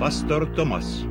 pastor Thomas.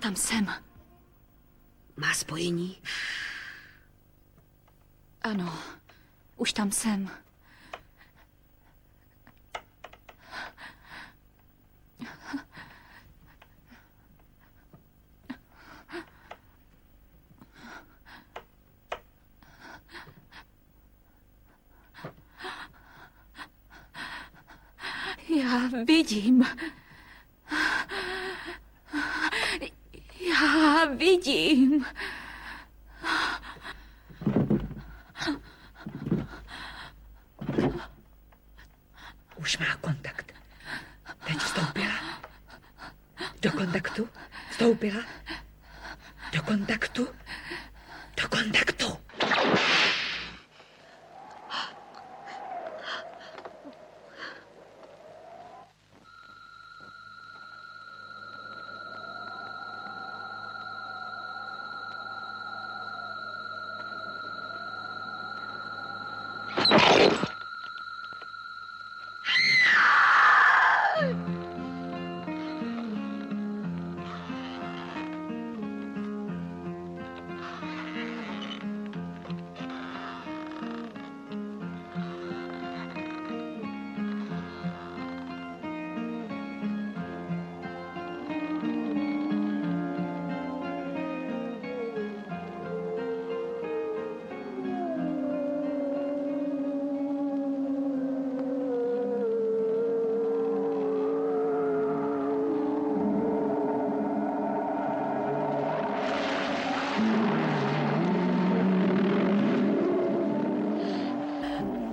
Tam jsem. Má spojení? Ano, už tam jsem. Já vidím. Já vidím. Už má kontakt. Teď vstoupila. Do kontaktu. Vstoupila. Do kontaktu. Do kontaktu.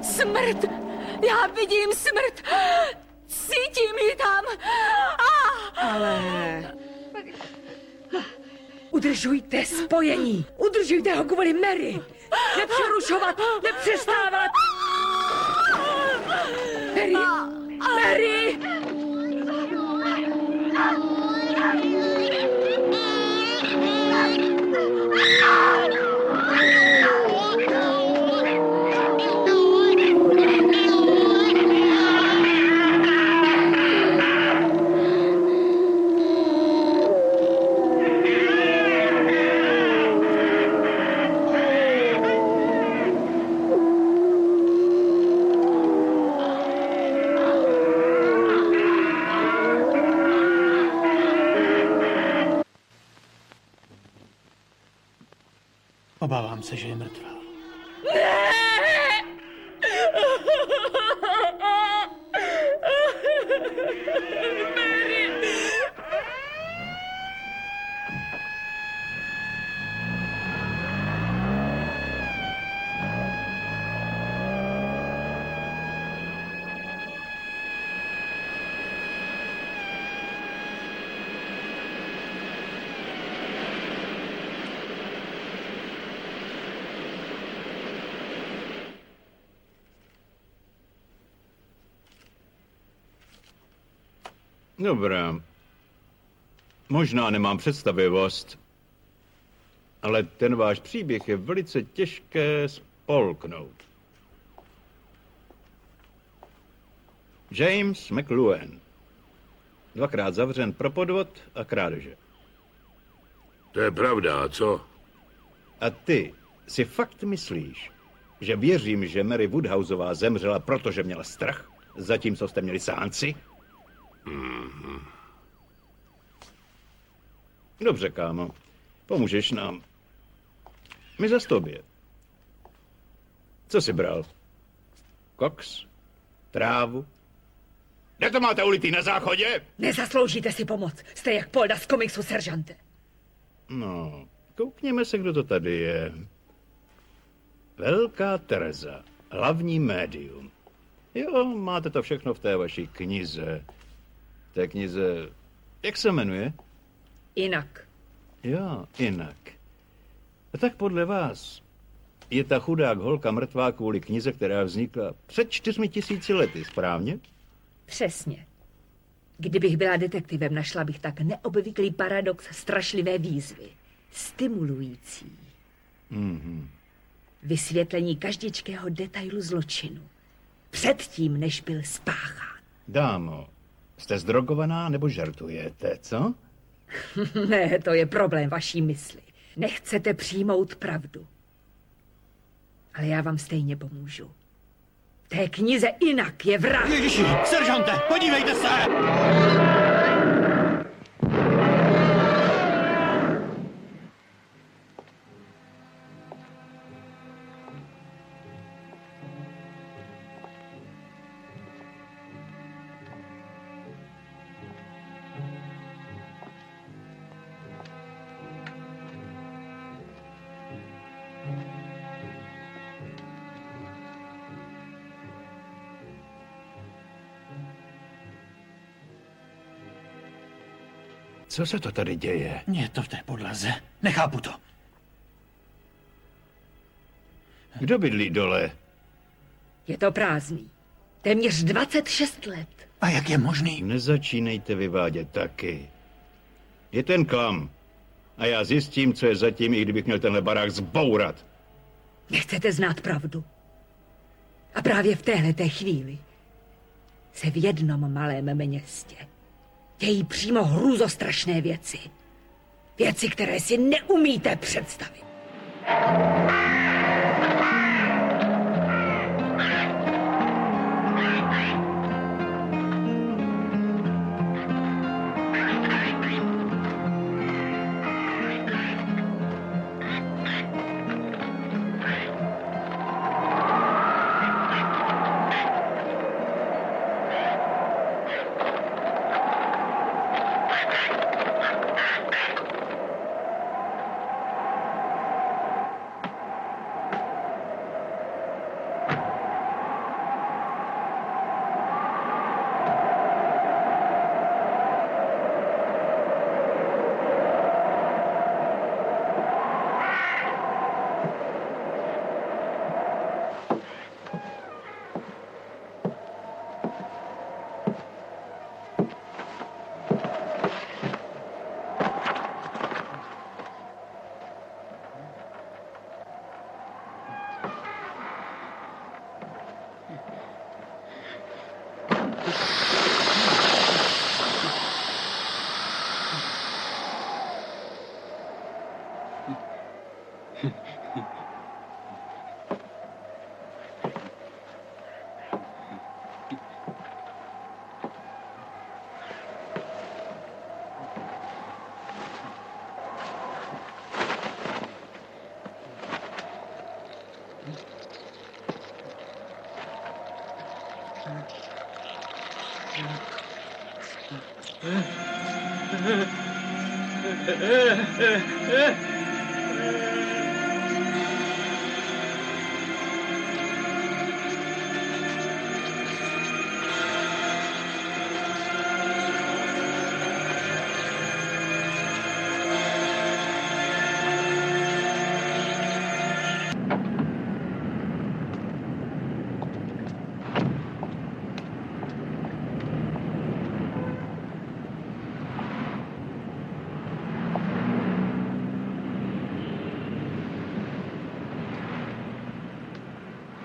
Smrt! Já vidím smrt! Cítím ji tam! Ale... Udržujte spojení! Udržujte ho kvůli Mary! Nepřerušovat! Nepřestávat! Mary! Mary! Obávám se, že je mrtvá. Ne! Mary! Dobrá. Možná nemám představivost, ale ten váš příběh je velice těžké spolknout. James McLuhan. 2krát zavřen pro podvod a krádeže. To je pravda, a co? A ty si fakt myslíš, že věřím, že Mary Woodhouseová zemřela, protože měla strach, zatímco jste měli seanci? Dobře, kámo. Pomůžeš nám. My za tobě. Co jsi bral? Koks? Trávu? Kde to máte ulitý na záchodě? Nezasloužíte si pomoc. Jste jak Polda z komiksu, seržante. No, koukněme se, kdo to tady je. Velká Tereza, hlavní médium. Jo, máte to všechno v té vaší knize. Té knize, jak se jmenuje? Jinak. Jo, jinak. A tak podle vás je ta chudák holka mrtvá kvůli knize, která vznikla před 4000 lety, správně? Přesně. Kdybych byla detektivem, našla bych tak neobvyklý paradox strašlivé výzvy. Stimulující. Vysvětlení každičkého detailu zločinu. Předtím, než byl spáchán. Dámo, jste zdrogovaná nebo žartujete, co? Ne, to je problém vaší mysli. Nechcete přijmout pravdu. Ale já vám stejně pomůžu. V té knize jinak je vrah. Ježiši, seržante, podívejte se! Co se to tady děje? Je to v té podlaze. Nechápu to. Kdo bydlí dole? Je to prázdný. Téměř 26 let. A jak je možný? Nezačínejte vyvádět taky. Je ten klam. A já zjistím, co je zatím, i kdybych měl tenhle barák zbourat. Nechcete znát pravdu. A právě v téhleté chvíli se v jednom malém městě dějí přímo hrůzostrašné věci. Věci, které si neumíte představit.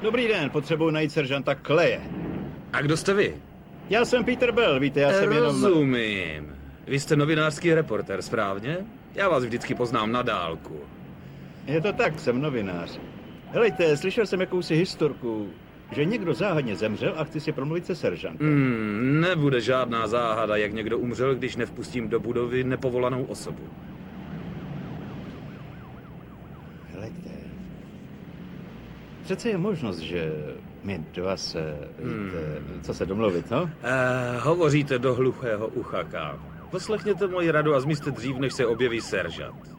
Dobrý den, potřebuji najít seržanta Kleje. A kdo jste vy? Já jsem Peter Bell, víte, já jsem jenom... Rozumím. Vy jste novinářský reportér, správně? Já vás vždycky poznám na dálku. Je to tak, jsem novinář. Helejte, slyšel jsem jakousi historku, že někdo záhadně zemřel a chci si promluvit se seržantem. Nebude žádná záhada, jak někdo umřel, když nevpustím do budovy nepovolanou osobu. Helejte, přece je možnost, že my dva se, víte, co se domluvit, no? Hovoříte do hluchého ucha. Poslechněte moji radu a zmizte dřív, než se objeví seržant.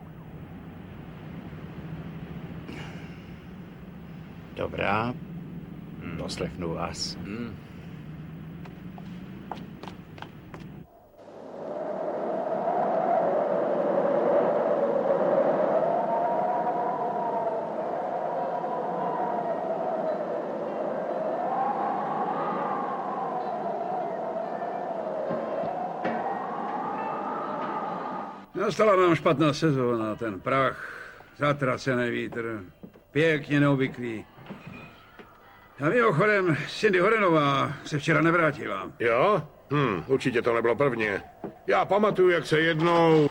Dobrá, poslechnu vás. Nastala nám špatná sezóna, ten prach, zatracený vítr, pěkně neobvyklý. A mimochodem, Cindy Horenová se včera nevrátila. Jo? Určitě to nebylo prvně. Já pamatuju, jak se jednou...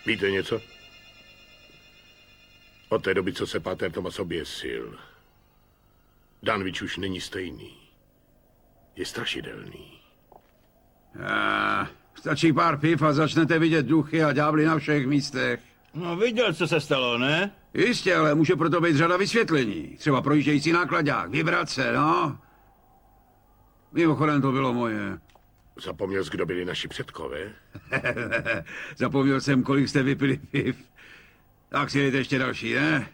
Víte něco? Od té doby, co se Páter Thomas oběsil, Danwich už není stejný. Je strašidelný. Stačí pár piv a začnete vidět duchy a ďábly na všech místech. No viděl, co se stalo, ne? Jistě, ale může proto být řada vysvětlení. Třeba projíždějící nákladák, vibrace, no. Mimochodem to bylo moje. Zapomněl jsi, kdo byli naši předkové? Zapomněl jsem, kolik jste vypili piv. Tak si dejte ještě další, ne?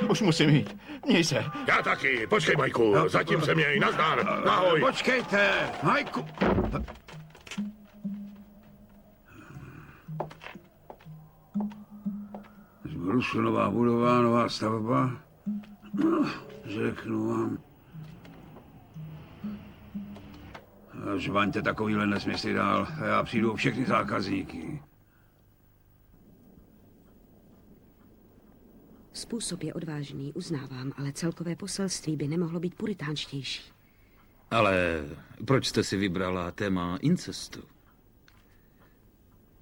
Už musím jít. Měj se. Já taky. Počkej, Majku. Zatím se měj. Nazdar. Ahoj. Počkejte, Majku. Zbrusu nová budova, nová stavba. No, řeknu vám. Žvaňte takovýhle nesmysly dál a já přijdu o všechny zákazníky. Způsob je odvážný, uznávám, ale celkové poselství by nemohlo být puritánštější. Ale proč jste si vybrala téma incestu?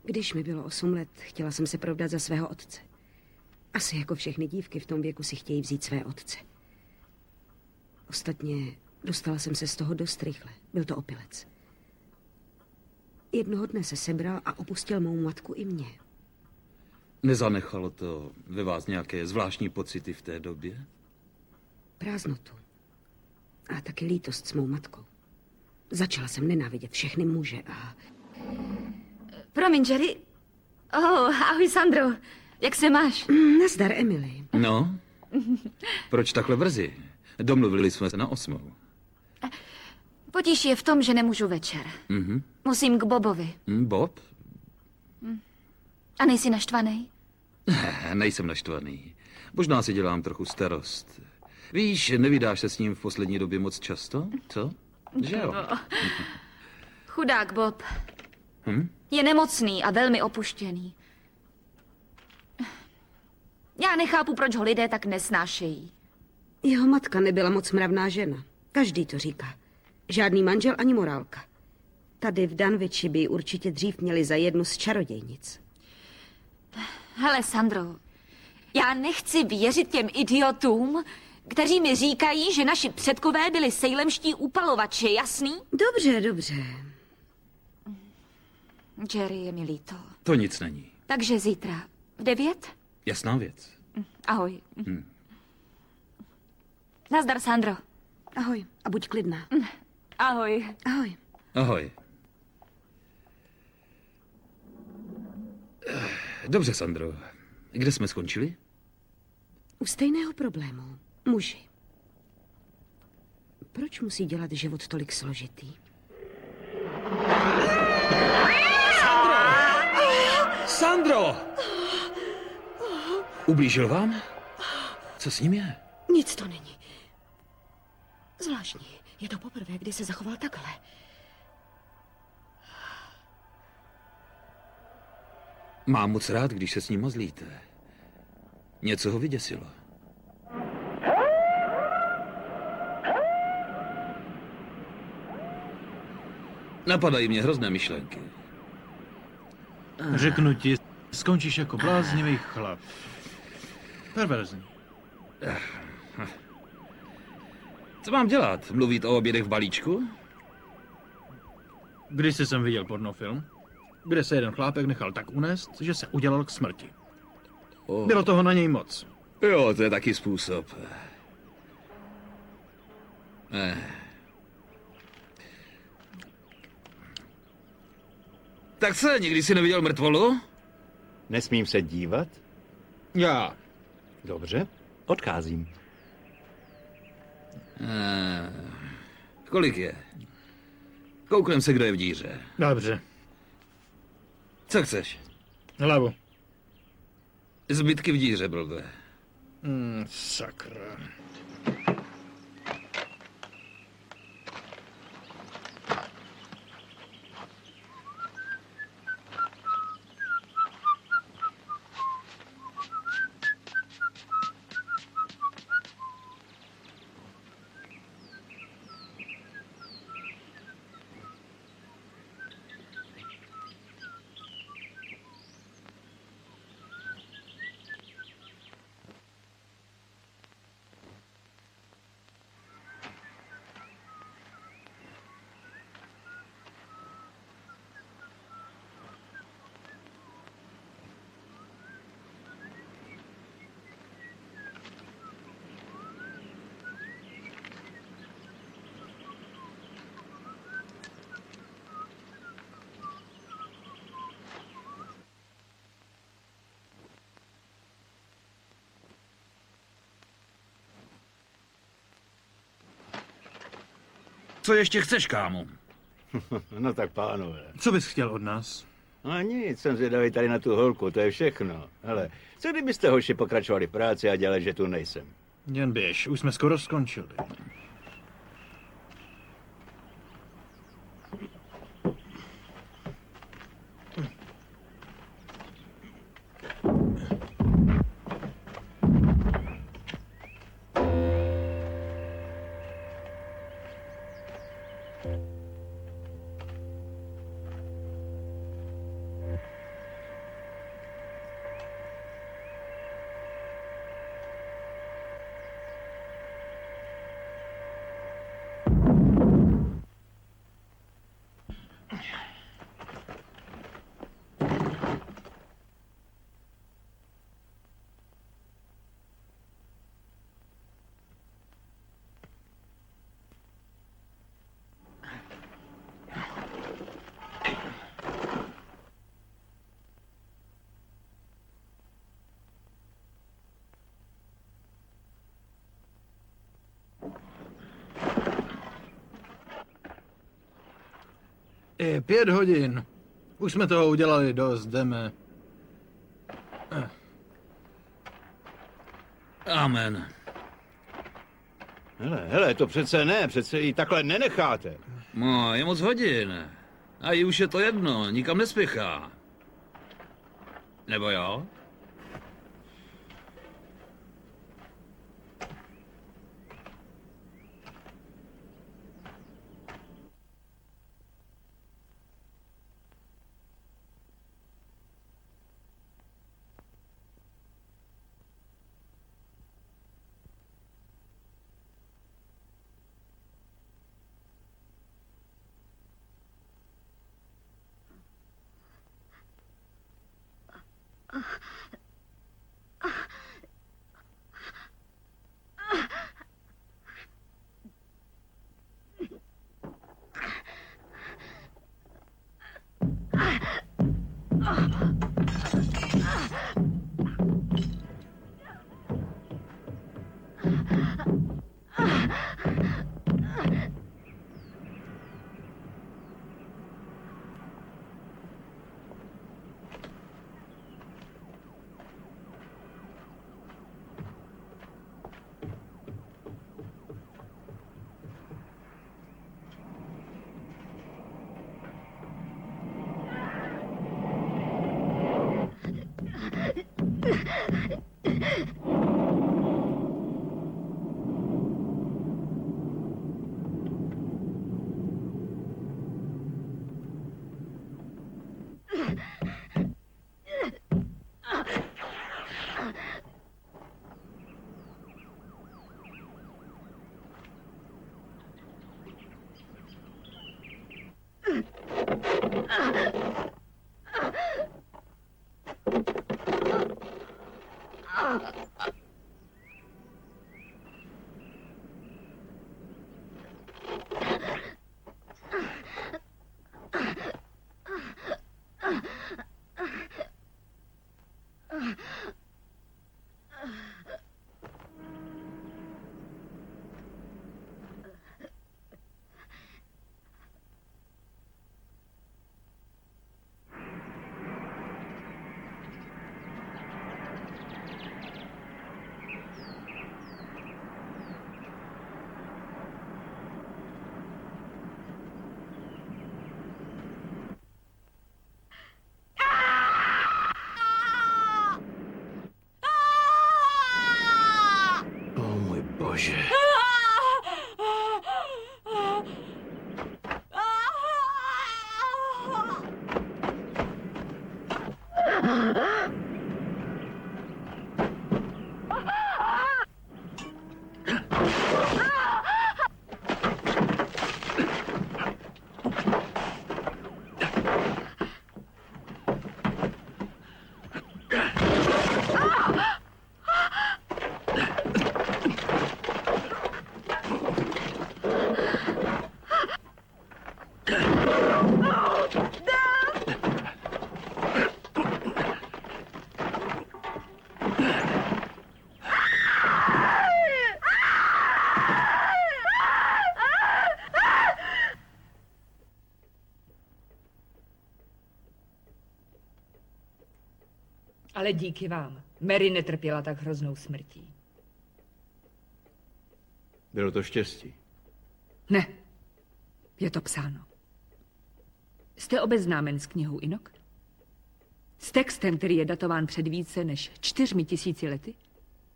Když mi bylo 8 let, chtěla jsem se provdat za svého otce. Asi jako všechny dívky v tom věku si chtějí vzít své otce. Ostatně dostala jsem se z toho dost rychle. Byl to opilec. Jednoho dne se sebral a opustil mou matku i mě. Nezanechalo to ve vás nějaké zvláštní pocity v té době? Prázdnotu. A taky lítost s mou matkou. Začala jsem nenávidět všechny muže a... Promiň, Jerry. Ahoj, Sandro. Jak se máš? Nazdar, Emily. No? Proč takhle brzy? Domluvili jsme se na 8. Potíž je v tom, že nemůžu večer. Musím k Bobovi. Bob? A nejsi naštvaný? Nejsem naštvaný. Možná si dělám trochu starost. Víš, nevydáš se s ním v poslední době moc často? Co? Že jo? Chudák Bob. Je nemocný a velmi opuštěný. Já nechápu, proč ho lidé tak nesnášejí. Jeho matka nebyla moc mravná žena. Každý to říká. Žádný manžel ani morálka. Tady v Danwichi by určitě dřív měli za jednu z čarodějnic. Hele, Sandro, já nechci věřit těm idiotům, kteří mi říkají, že naši předkové byli sejlemští upalovači, jasný? Dobře, dobře. Jerry, je mi líto. To nic není. Takže zítra v 9? Jasná věc. Ahoj. Nazdar, Sandro. Ahoj a buď klidná. Ahoj. Ahoj. Ahoj. Dobře, Sandro. Kde jsme skončili? U stejného problému. Muži. Proč musí dělat život tolik složitý? Sandro! Ublížil vám? Co s ním je? Nic to není. Zvláštní. Je to poprvé, kdy se zachoval takhle. Mám moc rád, když se s ním mazlíte. Něco ho vyděsilo. Napadají mě hrozné myšlenky. Řeknu ti, skončíš jako bláznivý chlap. Perverzní. Co mám dělat? Mluvit o obědech v balíčku? Když jsem viděl pornofilm, kde se jeden chlápek nechal tak unést, že se udělal k smrti. Bylo toho na něj moc. Jo, to je taky způsob. Tak co, nikdy jsi neviděl mrtvolu? Nesmím se dívat? Já. Dobře, odcházím. Kolik je? Kouknem se, kdo je v díře. Dobře. Co chceš? Hlavu. Zbytky v díře, blbe. Sakra. Co ještě chceš, kámo? No tak pánové. Co bys chtěl od nás? No nic, jsem zvědavý tady na tu holku, to je všechno. Hele, co kdybyste hoši pokračovali v práci a dělali, že tu nejsem? Jen běž, už jsme skoro skončili. Je 5 hodin. Už jsme toho udělali dost, jdeme. Amen. Hele, to přece ne, přece ji takhle nenecháte. No, je moc hodin. A jí už je to jedno, nikam nespěchá. Nebo jo? Ach. Ale díky vám. Mary netrpěla tak hroznou smrtí. Bylo to štěstí. Ne. Je to psáno. Jste obeznámen s knihou Inok? S textem, který je datován před více než 4000 lety?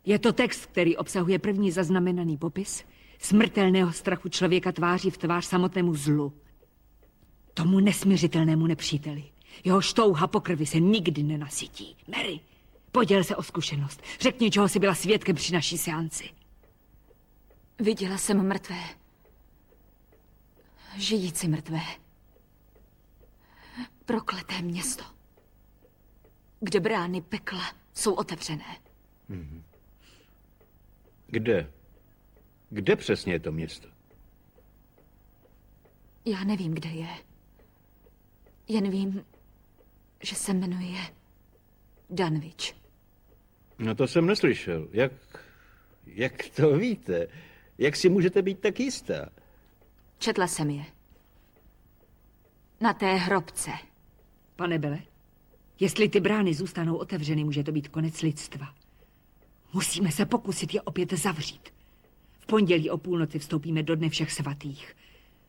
Je to text, který obsahuje první zaznamenaný popis smrtelného strachu člověka tváří v tvář samotnému zlu. Tomu nesměřitelnému nepříteli. Jehož touha po krvi se nikdy nenasytí. Mary, poděl se o zkušenost. Řekni, čeho jsi byla svědkem při naší seanci. Viděla jsem mrtvé. Žijící mrtvé. Prokleté město. Kde brány pekla jsou otevřené. Kde? Kde přesně je to město? Já nevím, kde je. Jen vím, že se jmenuje Dunwich. No to jsem neslyšel. Jak to víte? Jak si můžete být tak jistá? Četla jsem je. Na té hrobce. Pane Bele, jestli ty brány zůstanou otevřeny, může to být konec lidstva. Musíme se pokusit je opět zavřít. V pondělí o půlnoci vstoupíme do Dne všech svatých.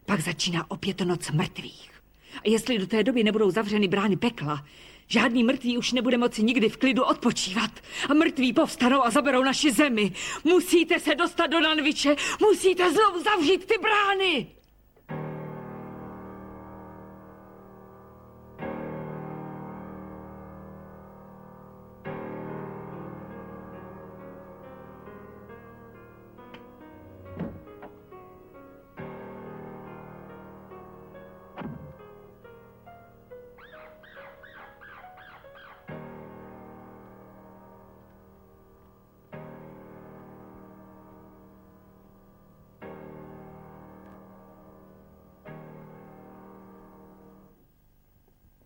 Pak začíná opět noc mrtvých. A jestli do té doby nebudou zavřeny brány pekla, žádný mrtvý už nebude moci nikdy v klidu odpočívat. A mrtví povstanou a zaberou naši zemi. Musíte se dostat do Dunwiche, musíte znovu zavřít ty brány!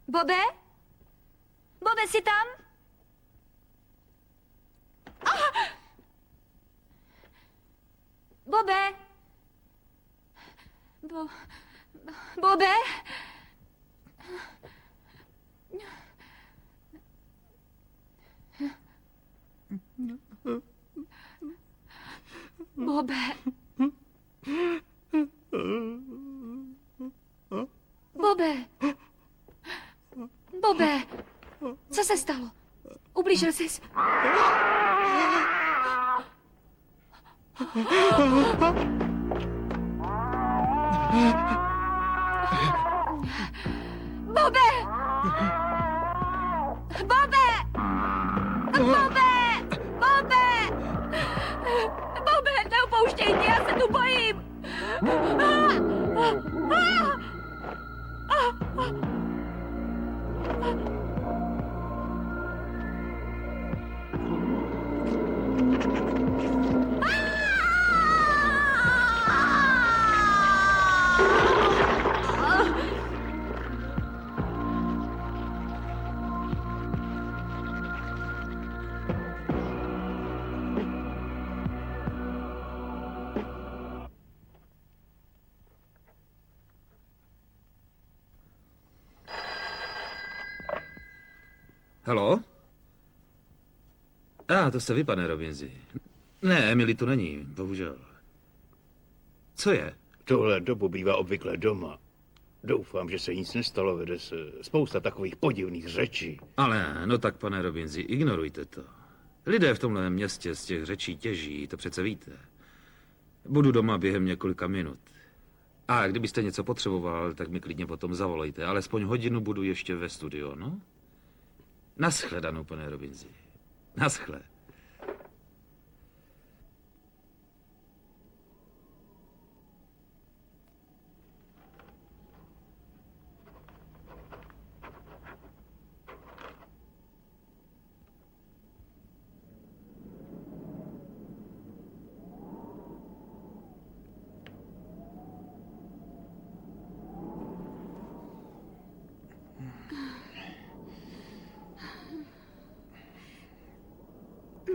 Bobe? Bobe, jsi tam? Ah! Bobe? Bobe? Bobe? Bobe? Bobe, co se stalo? Ublížil jsi? Bobe! Bobe! Bobe! Bobe! Bobe, neopouštěj mě, já se tu bojím! Haló? To jste vy, pane Robinsi. Ne, Emily tu není, bohužel. Co je? Tohle dobu bývá obvykle doma. Doufám, že se nic nestalo, vede se spousta takových podivných řečí. Ale no tak, pane Robinsi, ignorujte to. Lidé v tomhle městě z těch řečí těží, to přece víte. Budu doma během několika minut. A kdybyste něco potřeboval, tak mi klidně potom zavolejte. Alespoň hodinu budu ještě ve studiu, no? Naschledanou, pane Robinsi. Naschle.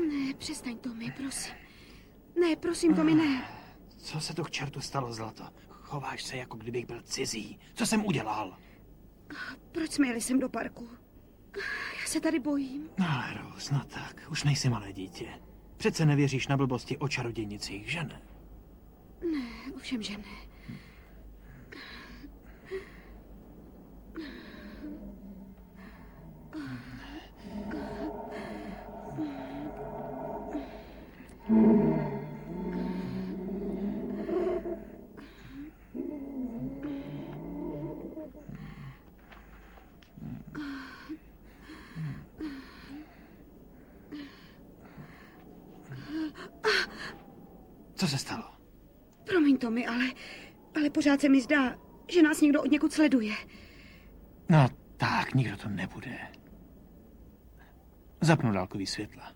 Ne, přestaň, Tommy, prosím. Ne, prosím, Tommy, ne. Co se to k čertu stalo, Zlato? Chováš se, jako kdybych byl cizí. Co jsem udělal? Proč jsme jeli sem do parku? Já se tady bojím. No ale Rose, no tak, už nejsi malé dítě. Přece nevěříš na blbosti o čarodějnicích, že ne? Ne, ovšem, že ne. Co se stalo? Promiň, Tommy, ale pořád se mi zdá, že nás někdo od někud sleduje. No tak, nikdo to nebude. Zapnu dálkový světla.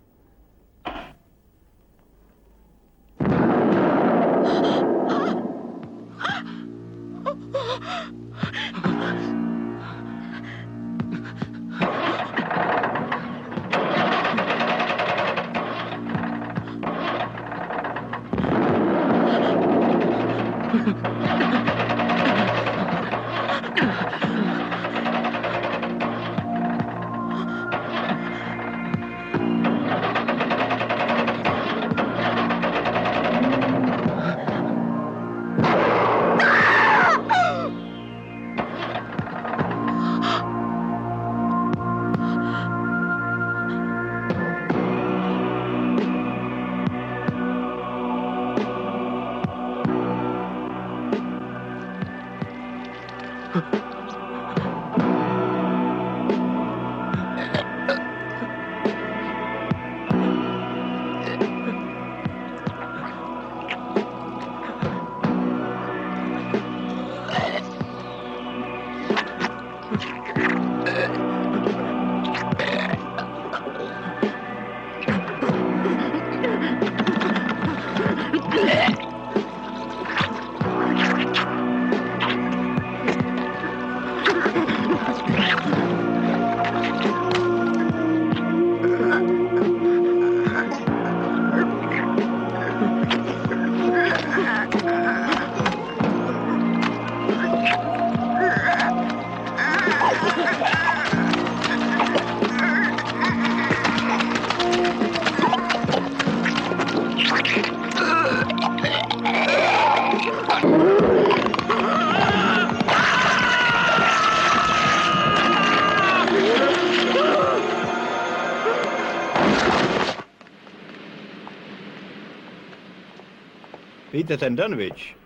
Víte, ten Dunwich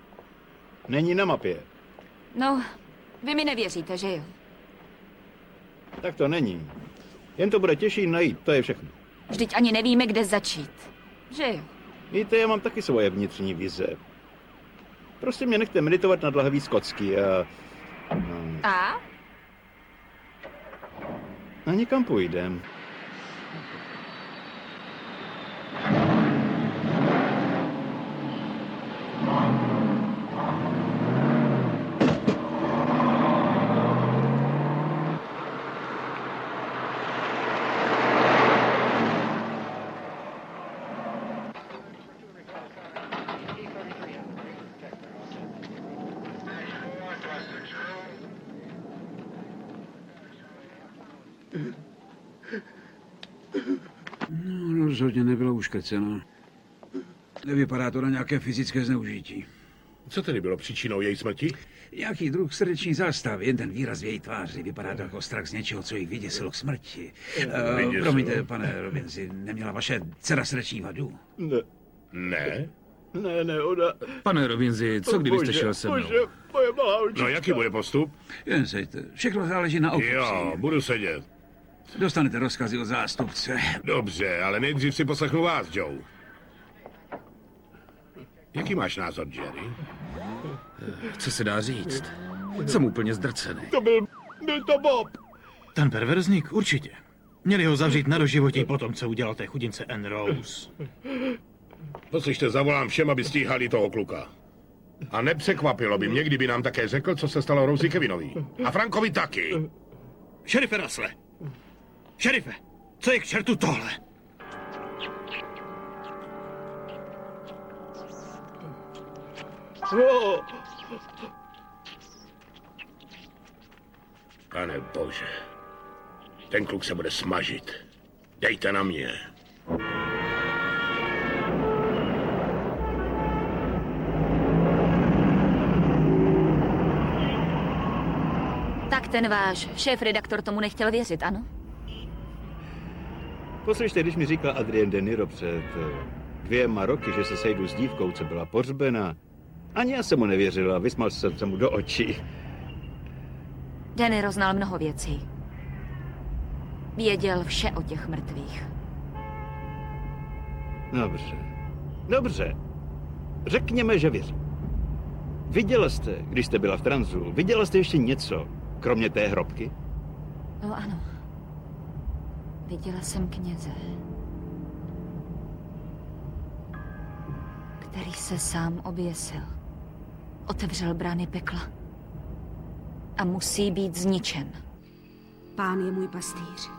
není na mapě. No, vy mi nevěříte, že jo? Tak to není. Jen to bude těžší najít, to je všechno. Vždyť ani nevíme, kde začít. Že jo? Víte, já mám taky svoje vnitřní vize. Prostě mě nechte meditovat nad lahví Skotsky a... No, a někam půjdem. No, rozhodně nebylo uškrceno. Nevypadá to na nějaké fyzické zneužití. Co tedy bylo příčinou její smrti? Nějaký druh srdeční zástavy, jen ten výraz v její tváři vypadá to jako strach z něčeho, co ji vyděsilo k smrti. Promiňte, pane Robinsi, neměla vaše dcera srdeční vadu? Ne? Ne, ona... Pane Robinsi, co kdybyste šel se mnou? Bože, moje malá očička. No jaký bude postup? Jen sejte, všechno záleží na okusu. Jo, budu sedět. Dostanete rozkazy od zástupce. Dobře, ale nejdřív si poslechnu vás, Joe. Jaký máš názor, Jerry? Co se dá říct? Jsem úplně zdrcený. Byl to Bob. Ten perverzník určitě. Měli ho zavřít na doživotí po tom, co udělal té chudince Anne Rose. Poslyšte, zavolám všem, aby stíhali toho kluka. A nepřekvapilo by mě, kdyby nám také řekl, co se stalo Rosie Kevinovi. A Frankovi taky. Šerife Russelle! Šerife! Co je k čertu tohle? Pane bože. Ten kluk se bude smažit. Dejte na mě. Tak ten váš šéf-redaktor tomu nechtěl věřit, ano? Poslyšte, když mi říkal Adrien De Niro před 2 roky, že se sejdu s dívkou, co byla pohřbena, ani já jsem mu nevěřil a vysmal jsem se mu do očí. De Niro znal mnoho věcí. Věděl vše o těch mrtvých. Dobře. Řekněme, že věřím. Viděla jste, když jste byla v tranzu, viděla jste ještě něco, kromě té hrobky? No ano. Viděla jsem kněze, který se sám oběsil. Otevřel brány pekla. A musí být zničen. Pán je můj pastýř.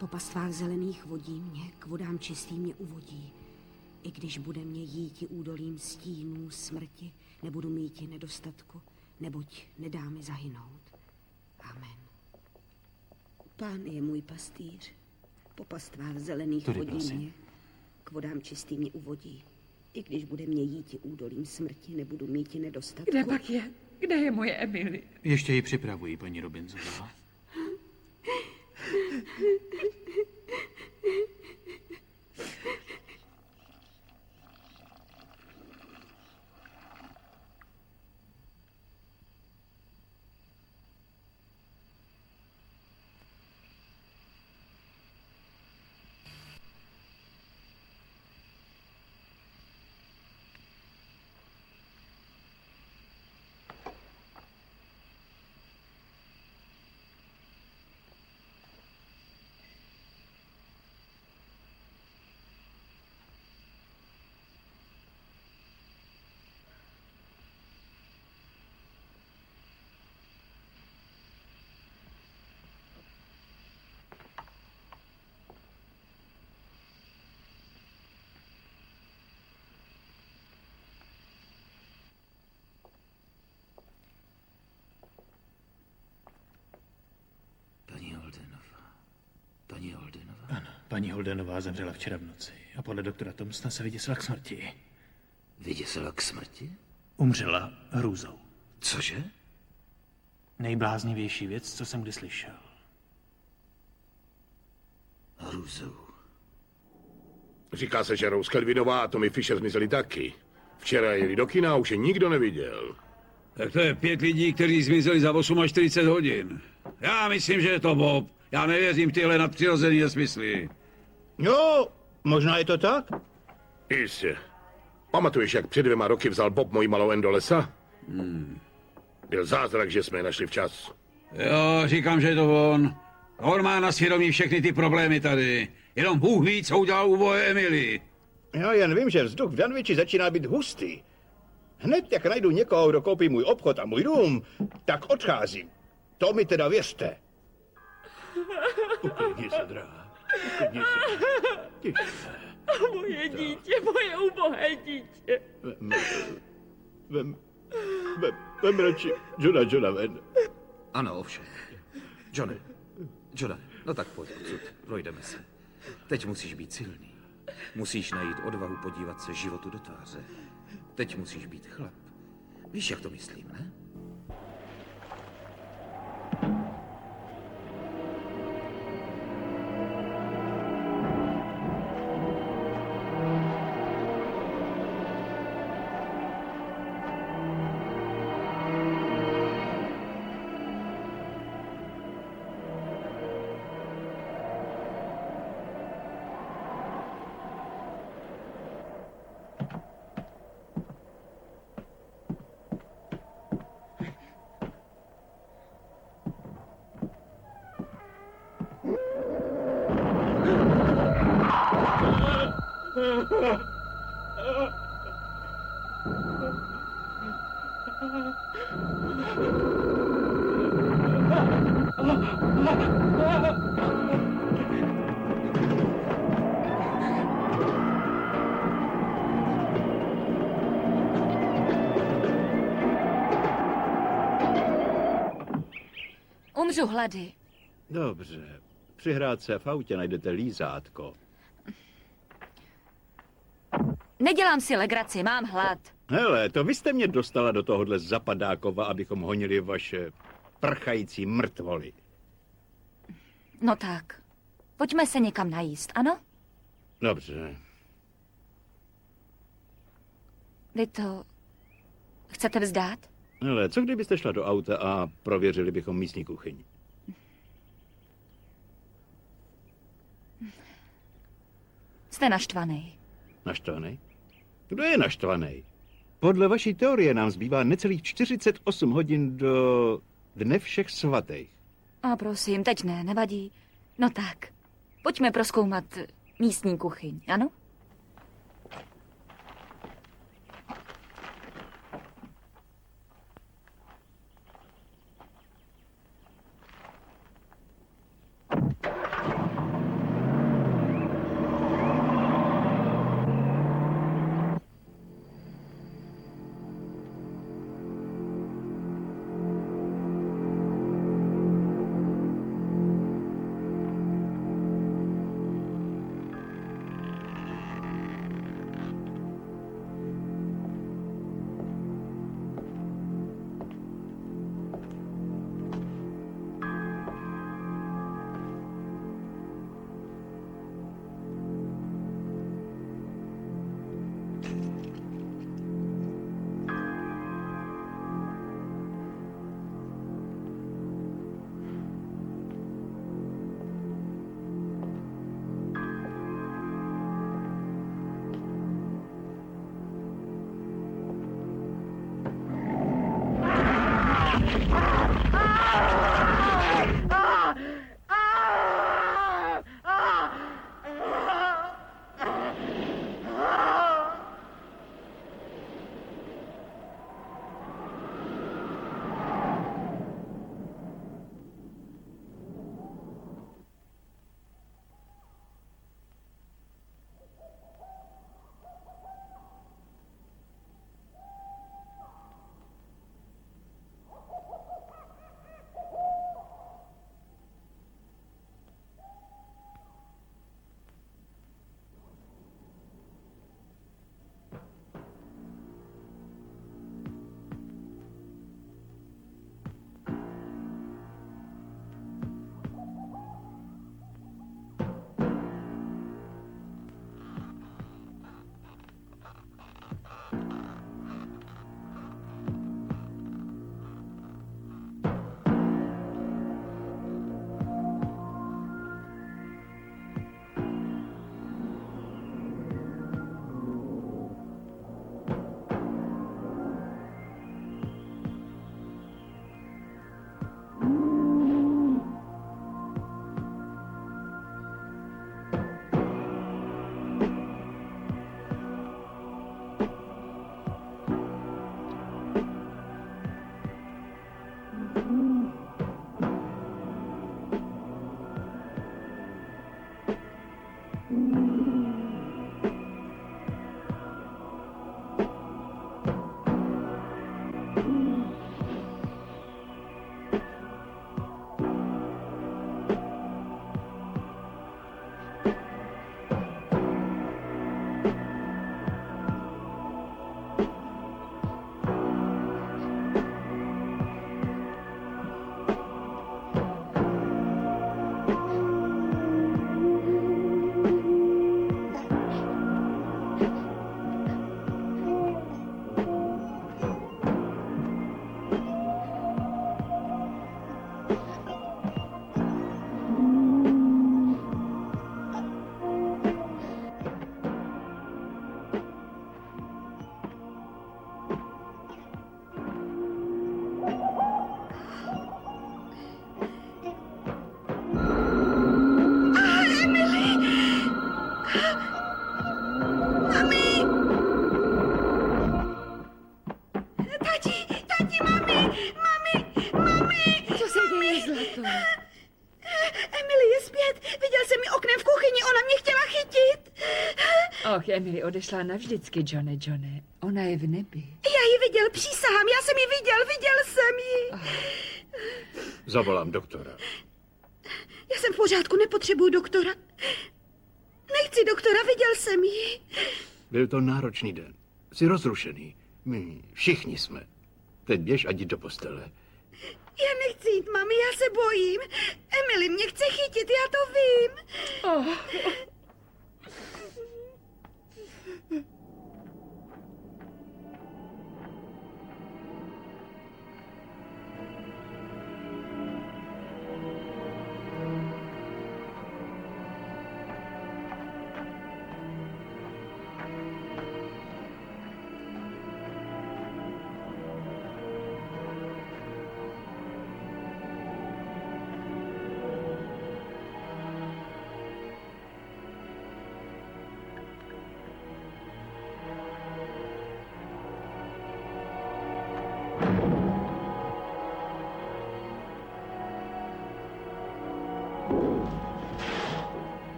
Po pastvách zelených vodí mě, k vodám čistým mě uvodí. I když bude mě jíti údolím stínů smrti, nebudu míti nedostatku, neboť nedá mi zahynout. Amen. Pán je můj pastýř. Po pastvách zelených Tudy, vodí prosím. mě, k vodám čistým mě uvodí. I když bude mě jíti údolím smrti, nebudu míti nedostatku. Kde pak je? Kde je moje Emily? Ještě ji připravují, paní Robinsonová. Paní Holdenová. Ano, paní Holdenová zemřela včera v noci a podle doktora Thompsona se vyděsila k smrti. Vyděsila k smrti? Umřela hrůzou. Cože? Nejbláznivější věc, co jsem kdy slyšel. Hrůzou. Říká se, že Rose Kelvinová a Tommy Fisher zmizeli taky. Včera jeli do kina a už je nikdo neviděl. Tak to je 5 lidí, kteří zmizeli za 48 hodin. Já myslím, že je to Bob. Já nevěřím v tyhle nadpřirozený nesmysly. Jo, možná je to tak. Jistě. Pamatuješ, jak před 2 roky vzal Bob moji malou Anne do lesa? Byl zázrak, že jsme je našli včas. Jo, říkám, že je to on. On má na svědomí všechny ty problémy tady. Jenom Bůh ví, co udělal uboje Emily. Já jen vím, že vzduch v Danviči začíná být hustý. Hned jak najdu někoho, kdo koupí můj obchod a můj dům, tak odcházím. To mi teda věřte. Uklidni se, drahá. Uklidni se. Tiše. Moje dítě, moje ubohé dítě. Vem radši Johna ven. Ano, ovšem. Johne, no tak pojď odsud, projdeme se. Teď musíš být silný. Musíš najít odvahu podívat se životu do tváře. Teď musíš být chlap. Víš, jak to myslím, ne? Umřu hlady. Dobře. Při hrádce v autě najdete lízátko. Nedělám si legraci, mám hlad. Hele, to vy jste mě dostala do tohohle zapadákova, abychom honili vaše prchající mrtvoly. No tak, pojďme se někam najíst, ano? Dobře. Vy to chcete vzdát? Hele, co kdybyste šla do auta a prověřili bychom místní kuchyň? Jste naštvaný. Naštvaný? Kdo je naštvaný? Podle vaší teorie nám zbývá necelých 48 hodin do Dne všech svatých. A prosím, teď ne, nevadí. No tak, pojďme prozkoumat místní kuchyň, ano? Och, Emily odešla navždycky, Johne. Ona je v nebi. Já ji viděl, přísahám, já jsem ji viděl jsem ji. Zavolám doktora. Já jsem v pořádku, nepotřebuju doktora. Nechci doktora, viděl jsem ji. Byl to náročný den. Jsi rozrušený. My všichni jsme. Teď běž a jdi do postele. Já nechci jít, mami, já se bojím. Emily mě chce chytit, já to vím.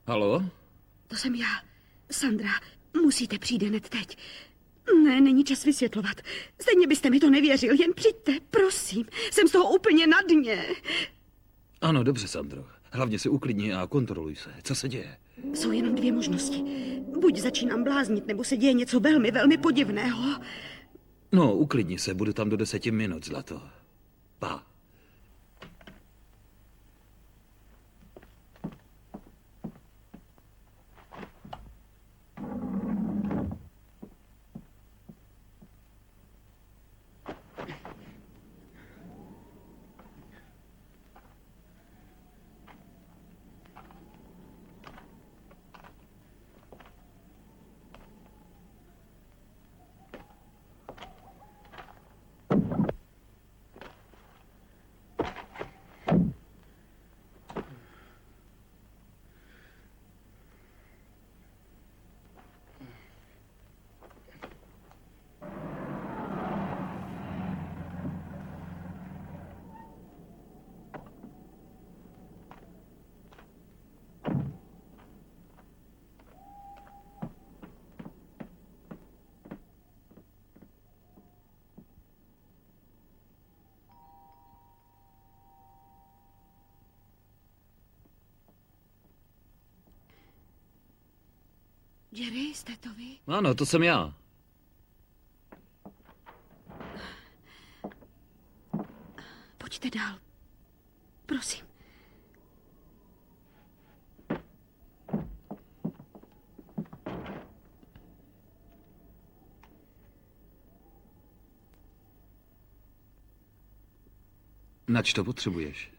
Halo? To jsem já, Sandra. Musíte přijít hned teď. Ne, není čas vysvětlovat. Stejně byste mi to nevěřil, jen přijďte, prosím. Jsem z toho úplně na dně. Ano, dobře, Sandro. Hlavně se uklidni a kontroluj se. Co se děje? Jsou jenom dvě možnosti. Buď začínám bláznit, nebo se děje něco velmi, velmi podivného. No, uklidni se, budu tam do 10 minut, zlato. Pa. Jerry, jste to vy? Ano, to jsem já. Pojďte dál. Prosím. Nač to potřebuješ?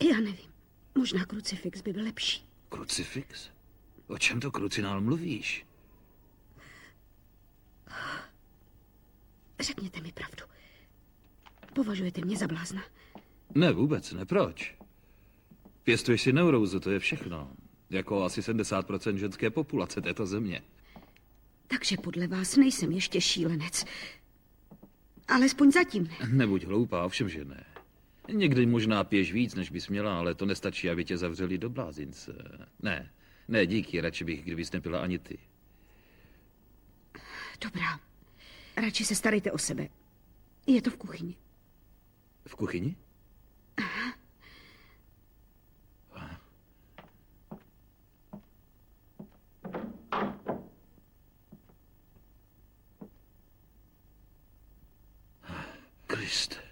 Já nevím. Možná krucifix by byl lepší. Krucifix? O čem to, krucinál, mluvíš? Řekněte mi pravdu. Považujete mě za blázna? Ne, vůbec ne, proč? Pěstuješ si neurózu, to je všechno. Jako asi 70% ženské populace této země. Takže podle vás nejsem ještě šílenec. Alespoň zatím ne. Nebuď hloupá, ovšem, že ne. Někdy možná piješ víc, než bys měla, ale to nestačí, aby tě zavřeli do blázince. Ne, díky, radši bych, kdybys nepila ani ty. Dobrá. Radši se starejte o sebe. Je to v kuchyni. V kuchyni? Kriste.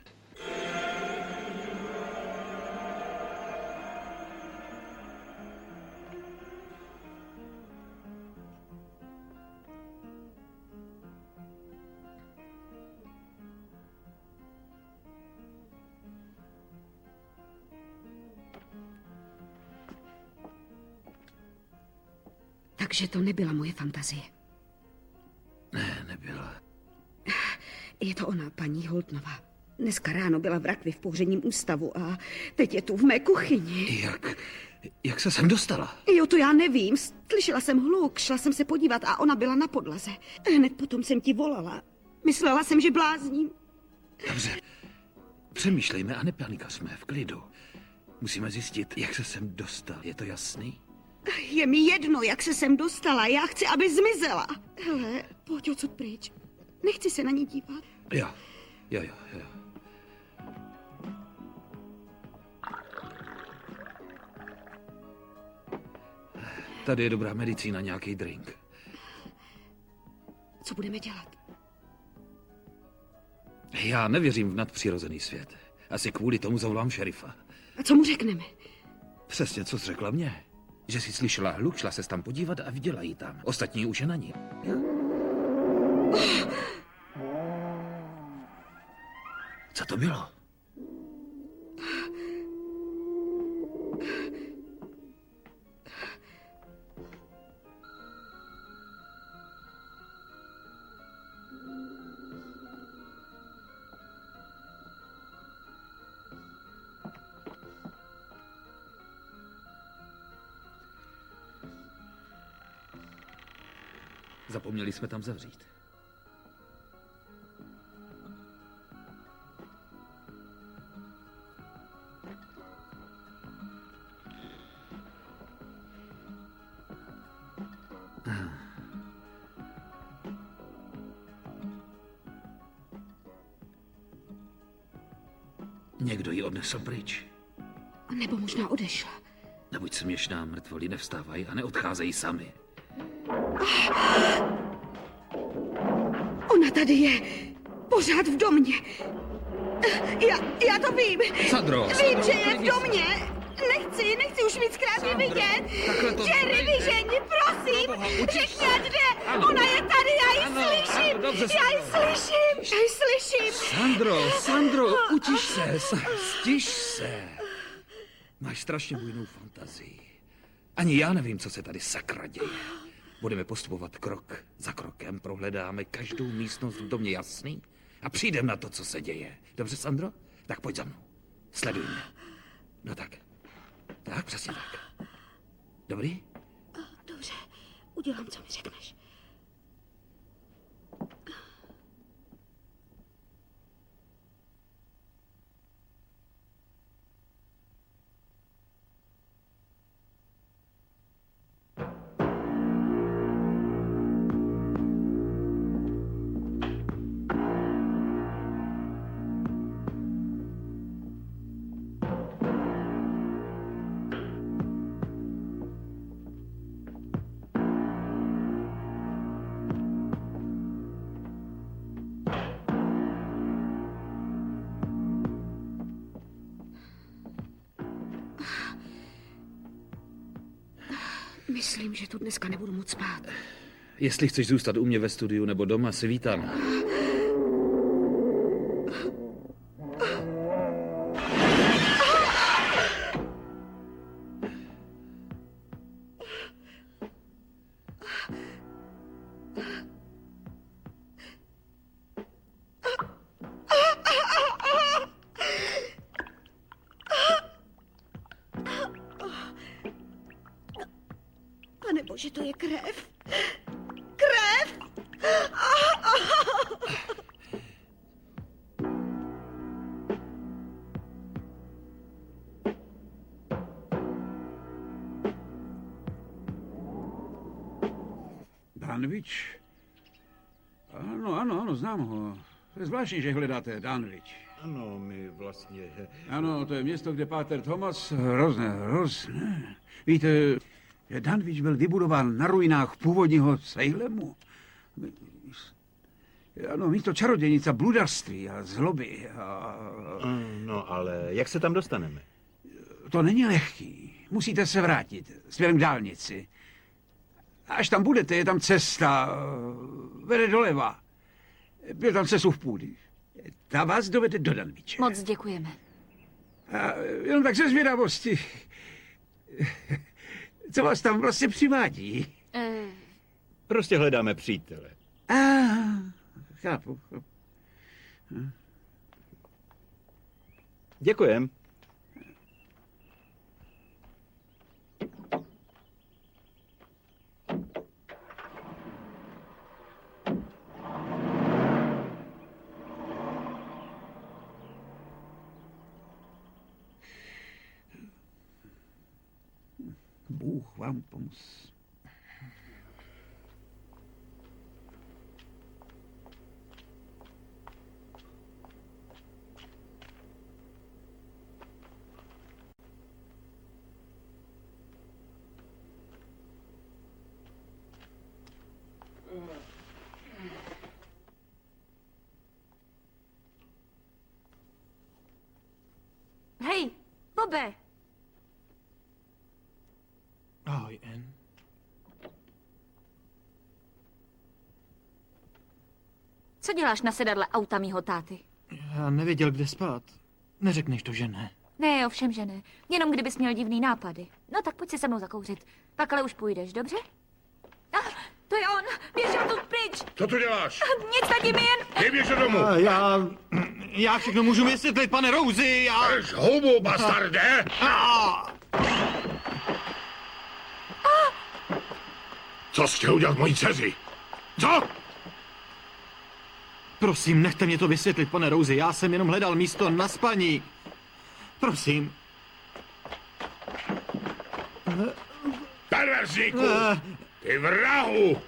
Takže to nebyla moje fantazie. Ne, nebyla. Je to ona, paní Holtnová. Dneska ráno byla v rakvi v pohřebním ústavu a teď je tu v mé kuchyni. Jak se sem dostala? Jo, to já nevím. Slyšela jsem hluk, šla jsem se podívat a ona byla na podlaze. Hned potom jsem ti volala. Myslela jsem, že blázním. Dobře. Přemýšlejme a nepanikařme v klidu. Musíme zjistit, jak se sem dostal. Je to jasný? Je mi jedno, jak se sem dostala. Já chci, aby zmizela. Hele, pojď odsud pryč. Nechci se na ní dívat. Jo. Tady je dobrá medicína, nějaký drink. Co budeme dělat? Já nevěřím v nadpřirozený svět. Asi kvůli tomu zavolám šerifa. A co mu řekneme? Přesně, co jsi řekla mně. Že jsi slyšela hluk, šla ses tam podívat a viděla ji tam. Ostatní už je na ní. Co to bylo? Zapomněli jsme tam zavřít. Někdo ji odnesl pryč. Nebo možná odešla. Nebuď směšná, mrtvoli nevstávají a neodcházejí sami. Ona tady je. Pořád v domě. Já to vím. Sandro! Vím, že je v domě. Nechci už víc krát vidět. Jerry, vyženi, prosím. Řekni, ať jde. Ona je tady, já ji slyším. Sandro, utiš se, stiš se. Máš strašně bujnou fantazii. Ani já nevím, co se tady sakra děje. Budeme postupovat krok za krokem, prohledáme každou místnost v domě, jasný? A přijdeme na to, co se děje. Dobře, Sandro? Tak pojď za mnou. Sleduj mě. No tak. Tak, přesně tak. Dobrý? Dobře, udělám, co mi řekneš. Myslím, že tu dneska nebudu moc spát. Jestli chceš zůstat u mě ve studiu nebo doma, si vítána. Panebože, to je krev. Krev! Danwich? Ano, znám ho. To je zvláštní, že hledáte Danwich. Ano, my vlastně... Ano, to je město, kde páter Thomas... Hrozné. Víte, že Danwich byl vybudován na ruinách původního Salemu. Ano, místo čarodějnic a bludarství a zloby. No, ale jak se tam dostaneme? To není lehký. Musíte se vrátit směrem k dálnici. Až tam budete, je tam cesta. Vede doleva. Je tam sesuv půdy. Ta vás dovede do Danwiche. Moc děkujeme. A jenom tak ze zvědavosti. Co vás tam vlastně přivádí? Prostě hledáme přítele. Chápu. Děkujem. Bůh vám pomoz. Hej, Bobe! Ahoj, Ann. Co děláš na sedadle auta mýho táty? Já nevěděl, kde spát. Neřekneš to, že ne. Ne, ovšem, že ne. Jenom kdybys měl divný nápady. No tak pojď si se mnou zakouřit. Pak ale už půjdeš, dobře? To je on! Běžel tu pryč! Co tu děláš? Nic, tati, mi jen... Neběž domů! Já všechno můžu vysvětlit, pane Rousey, já... Drž hubu, bastarde! Co jsi chtěl udělat mojí dceři? Co? Prosím, nechte mě to vysvětlit, pane Rousey, já jsem jenom hledal místo na spaní. Prosím. Perverzníku! Ty vrahu!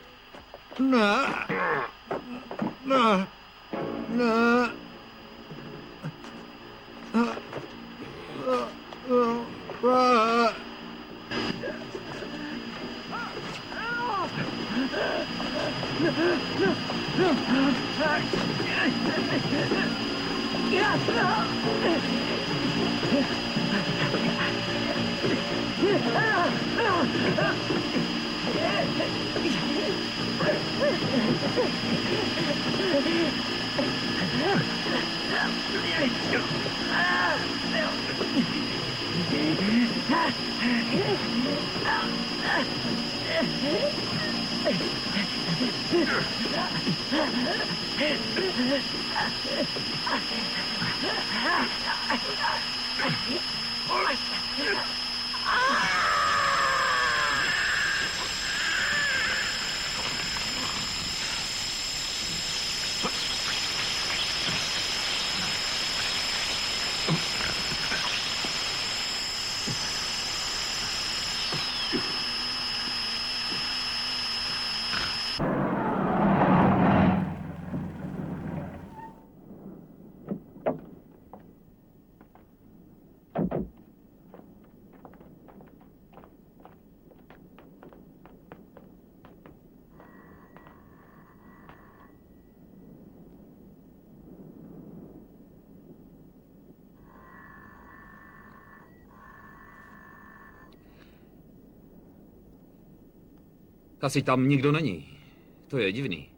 Asi tam nikdo není. To je divný.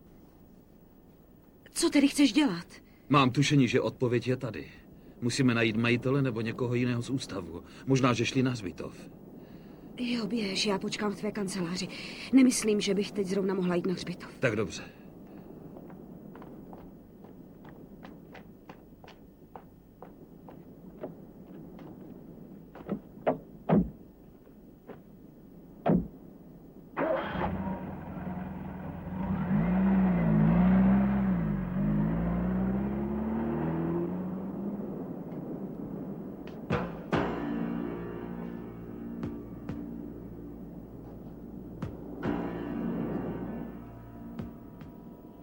Co tedy chceš dělat? Mám tušení, že odpověď je tady. Musíme najít majitele nebo někoho jiného z ústavu. Možná, že šli na hřbitov. Jo, běž, já počkám v tvé kanceláři. Nemyslím, že bych teď zrovna mohla jít na hřbitov. Tak dobře.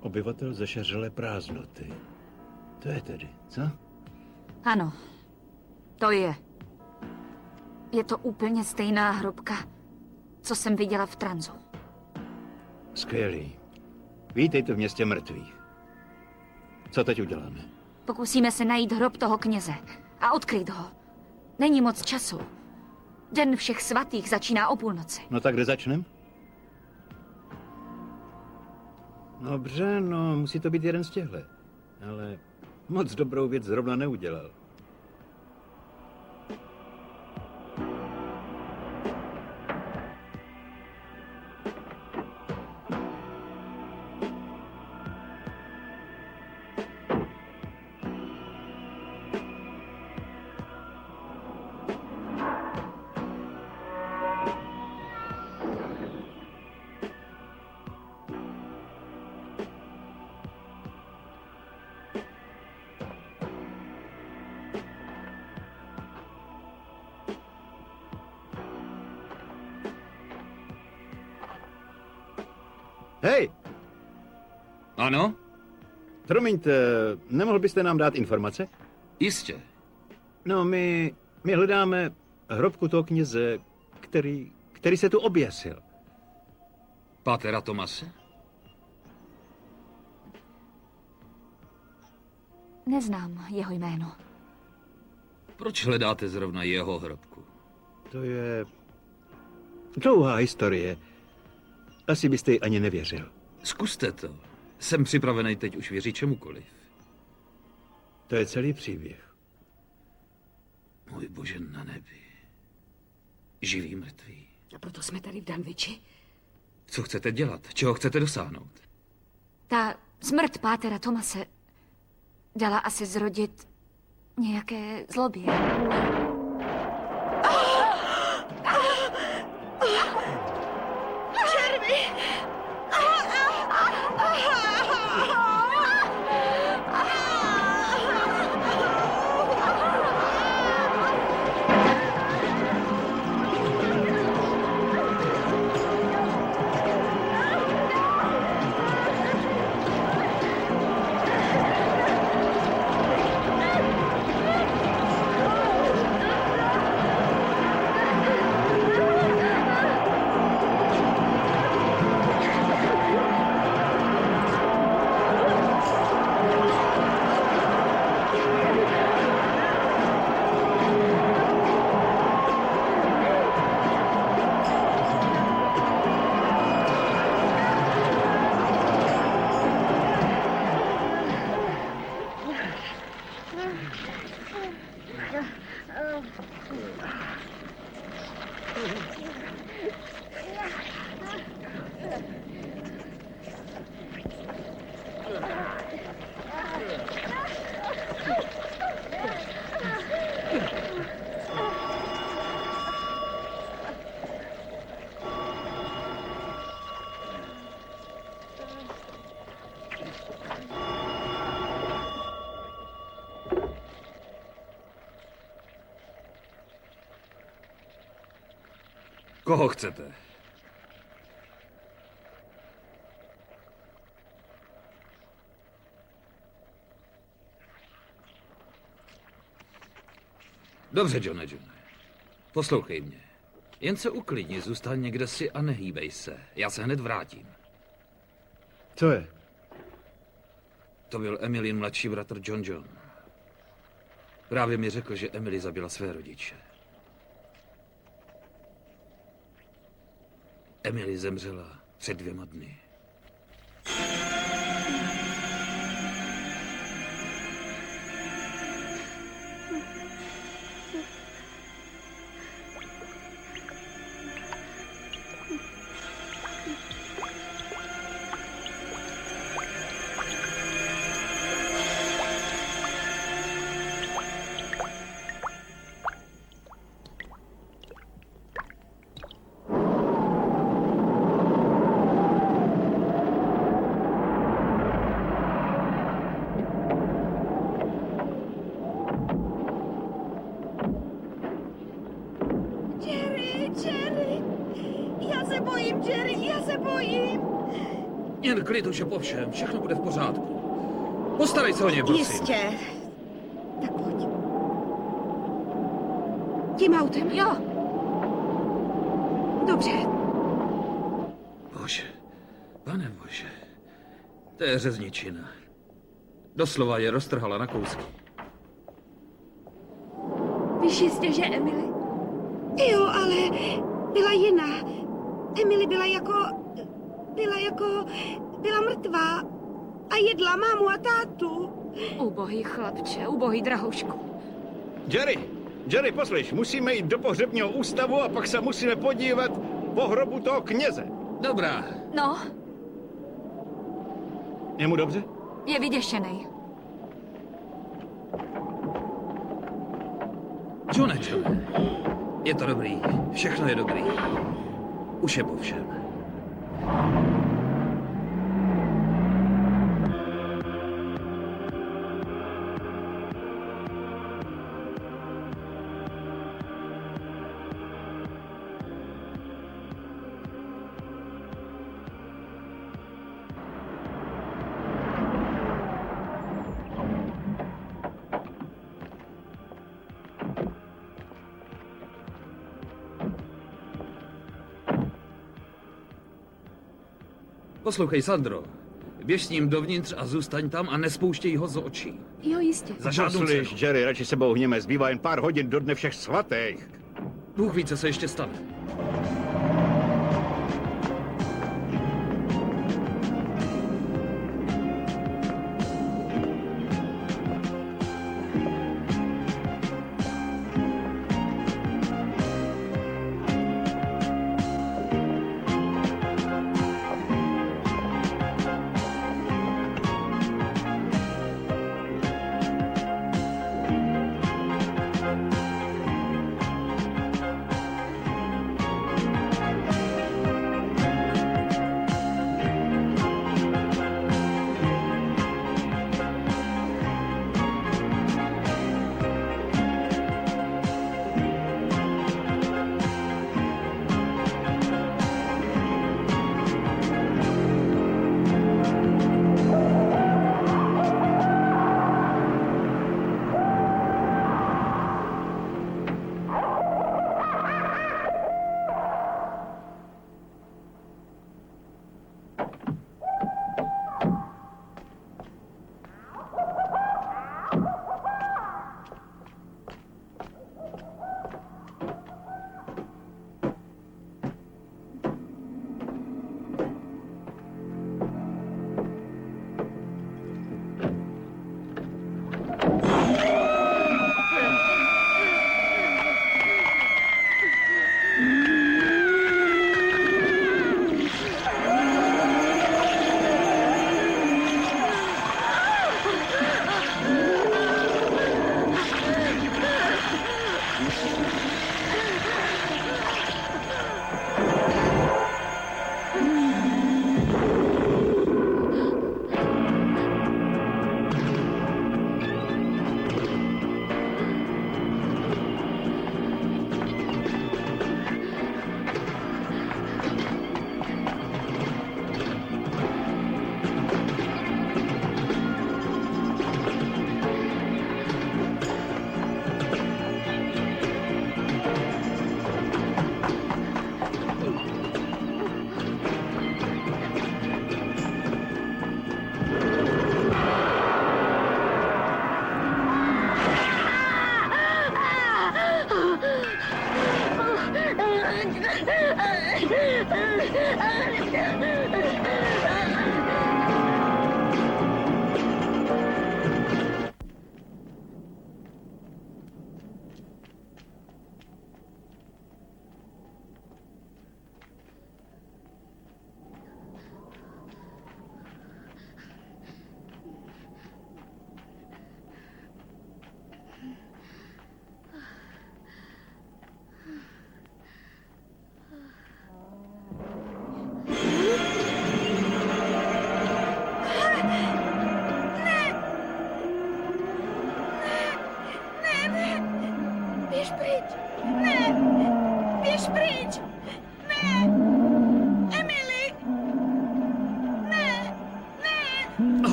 Obyvatel zešeřelé prázdnoty. To je tedy, co? Ano, to je. Je to úplně stejná hrobka, co jsem viděla v Transu. Skvělý. Vítejte v městě mrtvých. Co teď uděláme? Pokusíme se najít hrob toho kněze a odkryt ho. Není moc času. Den všech svatých začíná o půlnoci. No tak kde začneme? Dobře, no, musí to být jeden z těchto. Ale moc dobrou věc zrovna neudělal. Hej, Ano? promiňte, nemohl byste nám dát informace? Jistě. No, my hledáme hrobku toho kněze, který se tu oběsil. Pátera Tomase? Neznám jeho jméno. Proč hledáte zrovna jeho hrobku? To je dlouhá historie. Asi byste ji ani nevěřil. Zkuste to. Jsem připravený teď už věřit čemukoliv. To je celý příběh. Můj bože na nebi. Živý, mrtvý. A proto jsme tady v Danviči. Co chcete dělat? Čeho chcete dosáhnout? Ta smrt pátera Tomase dala asi zrodit nějaké zlobě. Koho chcete? Dobře, Johne. Poslouchej mě. Jen se uklidni, zůstaň někde si a nehýbej se. Já se hned vrátím. Co je? To byl Emilyn mladší bratr John. Právě mi řekl, že Emily zabila své rodiče. Emily zemřela před 2 dny. Jen klid už je po všem, všechno bude v pořádku. Postarej se o ně, prosím. Jistě. Tak pojď. Tím autem? Jo, Dobře. Bože, pane bože, to je řezničina. Doslova je roztrhala na kousky. Víš jistě, že Emily? Jo, ale byla jiná. Emily byla mrtvá a jedla mámu a tátu. ubohý chlapče, ubohý drahoušku. Jerry, poslyš, musíme jít do pohřebního ústavu a pak se musíme podívat po hrobu toho kněze. Dobrá, No, Je mu dobře? je vyděšený. Johne. Je to dobrý, všechno je dobrý. Už je po všem. Poslouchej, Sandro. Běž s ním dovnitř a zůstaň tam a nespouštěj ho z očí. Jo, jistě. Za žádnou cenu. Poslyš, Jerry, radši se bouhněme, zbývá jen pár hodin do dne všech svatých. Bůh ví, co se ještě stane.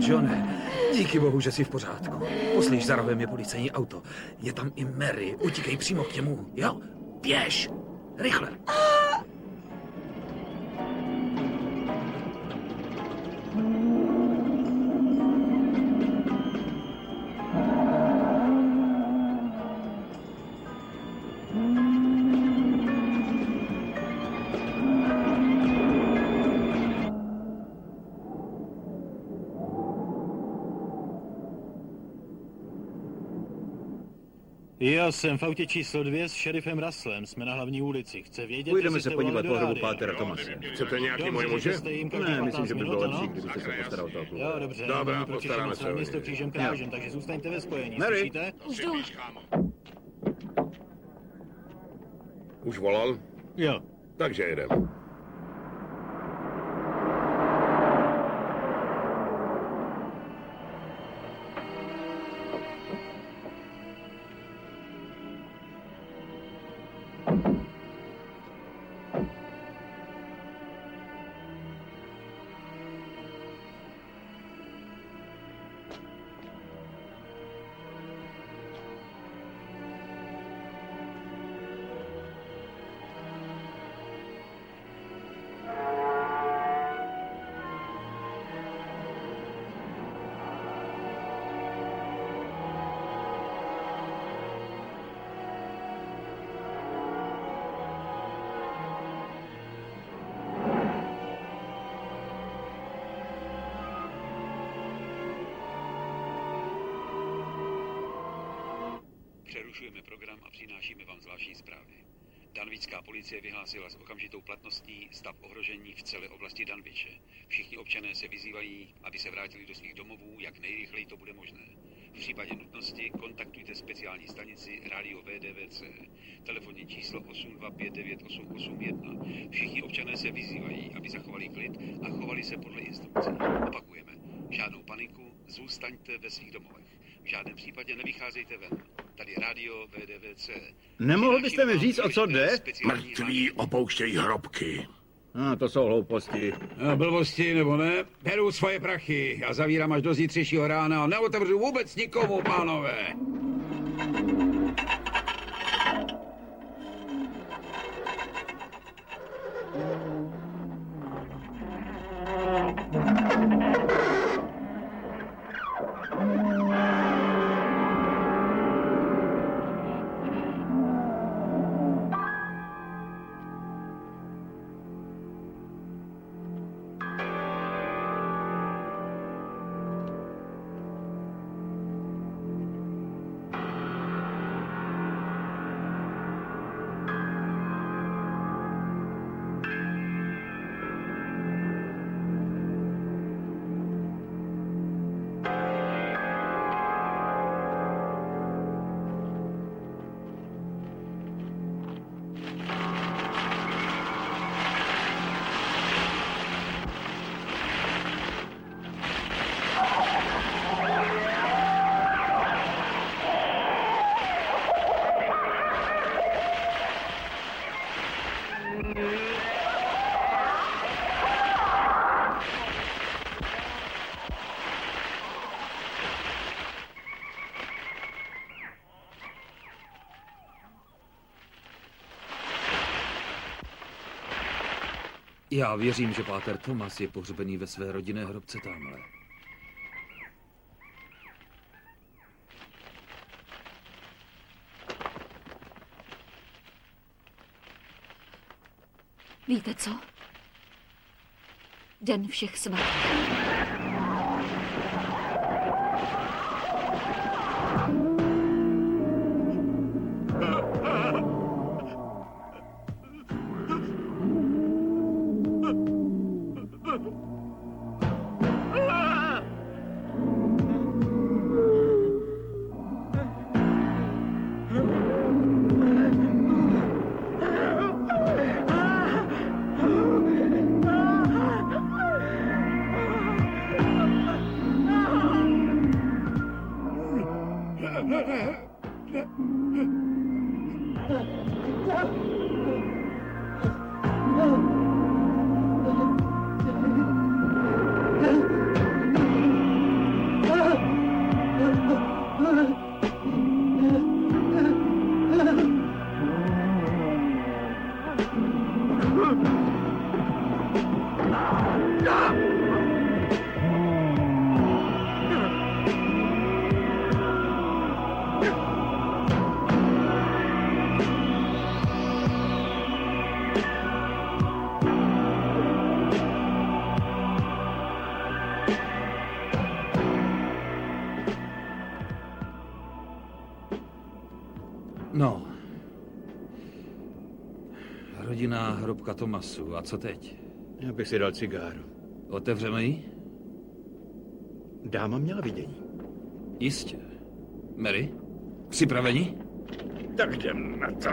Johne, díky bohu, že jsi v pořádku. Poslíš, za rohem je policejní auto. Je tam i Mary, utíkej přímo k němu, jo? Běž, rychle. Jo, jsem v autě číslo 2 s šerifem Russellem. Jsme na hlavní ulici. Chce vědět, Půjdeme jestli se jste podívat volali po do hrobu rádia. pátera Tomase. Chcete nějaký Dobře, můj muže? jste jim každých Ne, 15 myslím, že by minut, bylo ano? lepší, kdybyste se postaral o toho kluka. Jo, dobře. Dobrá, nyní pročešeme postaráme se celé o město něj. křížem krážem, takže zůstaňte ve spojení, Mary. slyšíte? Už jdu. Už volal? Jo. Takže jedem. Přerušujeme program a přinášíme vám zvláštní zprávy. Danvická policie vyhlásila s okamžitou platností stav ohrožení v celé oblasti Danviče. Všichni občané se vyzývají, aby se vrátili do svých domovů, jak nejrychleji to bude možné. V případě nutnosti kontaktujte speciální stanici Radio VDVC. Telefonní číslo 8259881. Všichni občané se vyzývají, aby zachovali klid a chovali se podle instrukcí. Opakujeme. Žádnou paniku, zůstaňte ve svých domovech. V žádném případě nevycházejte ven. Tady Radio VDVC. Nemohl byste mi říct, o co jde? Mrtví opouštějí hrobky. To jsou hlouposti. Blbosti nebo ne, beru svoje prachy a zavírám až do zítřejšího rána a neotevřu vůbec nikomu, pánové. Já věřím, že páter Thomas je pohřbený ve své rodinné hrobce tamhle. Víte co? Den všech svatých. No. Rodinná hrobka Thomasu. A co teď? Já bych si dal cigáru. Otevřeme ji? Dáma měla vidění. Jistě. Mary? Připraveni? Tak jdem na to.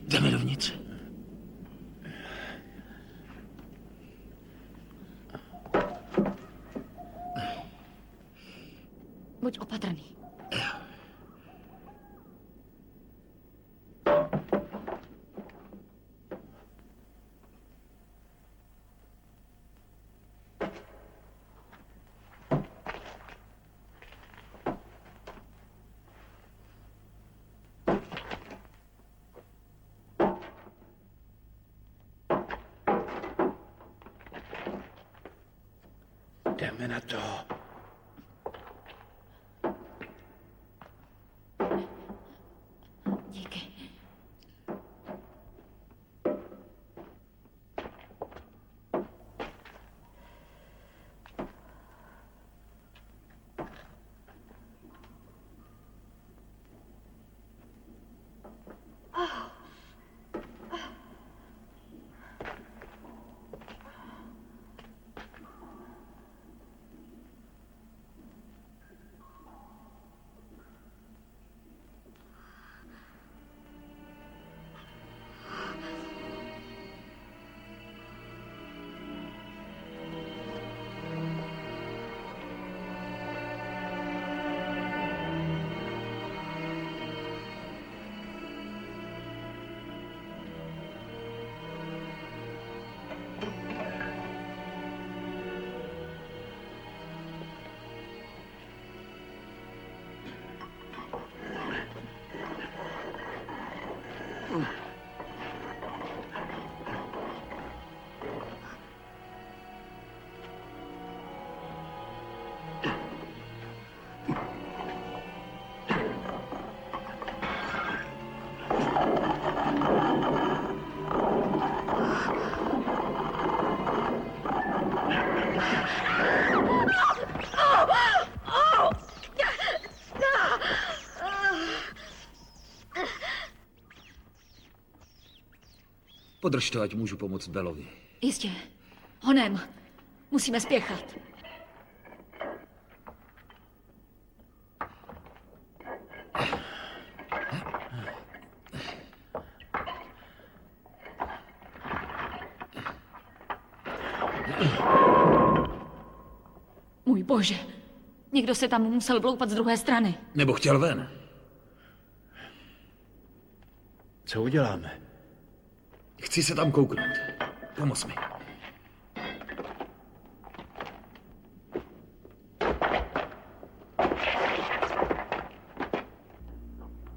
Jdeme dovnitř. Buď opatrný. Jdeme na to. Díky. Podrž to, ať můžu pomoct Belovi. Jistě. Honem. Musíme spěchat. Můj bože. Někdo se tam musel vloupat z druhé strany. Nebo chtěl ven. Co uděláme? Chci se tam kouknout. Pomoz mi.